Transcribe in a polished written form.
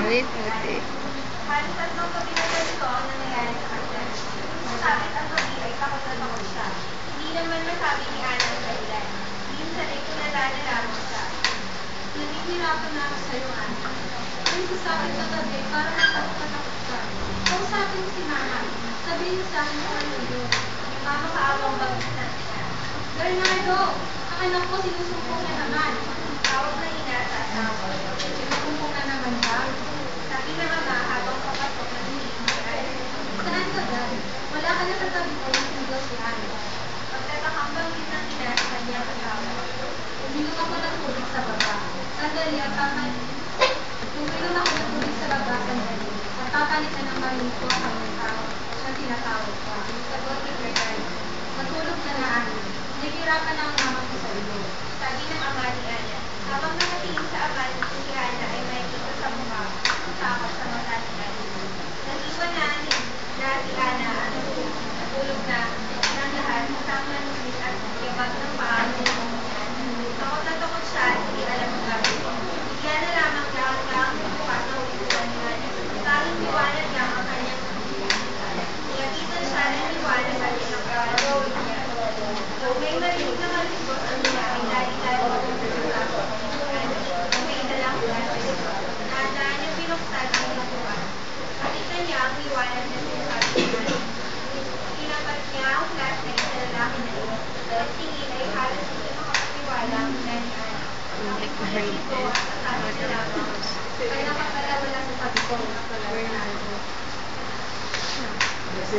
Wait, buti. Halos tatlong gabi na ganito ang nangyayari sa kanya. Sabit ang gabi ay takot na takot siya. Hindi naman masabi ni Ana ang dahilan. Minsan ay tulala na lamang siya. Nanihirapan na ako sa'yo, Ana. Ay, sasakit na gabi para matakot ka. Kausapin mo si Mama. Sabihin mo sa akin kung ano yun. Mama kaawang bagis na siya. Bernardo, ang anak ko sinusumpong na naman. Tawag na ina sa asawa. Sinusumpong na naman ba? Sabi ng ama habang papasok ng hihingay. Saan ka dyan? Wala ka na sa tabi ko ng single si Ana. Pagtatakambang din ng ina sa kanyang asawa. Uminom ako ng tubig sa baba. Sandali at papalit. Uminom ako ng tubig sa baba, sandali. At papalit na ng mami ko ang kanyang tawag. Siyang tinatawag ka. Sagot ni Bernardo. Matulog ka na, Ana. Nahihirapan na ang mama ko sa iyo. Sabi ng ama ni Ana. Habang nakatingin sa ama si Ana ay makikita sa mukha ang takot sa mata ni Ana. Nag-iwan na si Ana at natulog na ng lahat kasama ng nungis at yabag ng paa ni Ana. Takot na takot siya at hindi alam ang gagawin. Bigla na lamang laang bukas na ulitan ni Ana. Tanging liwanag lang ang kanyang nakikita. Nilapitan siya ng liwanag at pinagkakaroon niya. May marinig na maligos ang niya ay lali-lali ang pagkakasama. May dalang ulan. Dahan-dahan niyang binuksan ang pintuan. Nakita niya ang liwanag na sinasabi niya. Tinapat niya ang flashlight sa lalaki na ito. At tingin ay halos hindi makapaniwala ang ina ni Ana. Nakita ito at sasabi niya lamang. Kaya nakapala wala sa tabi ko. Bernardo. Kasi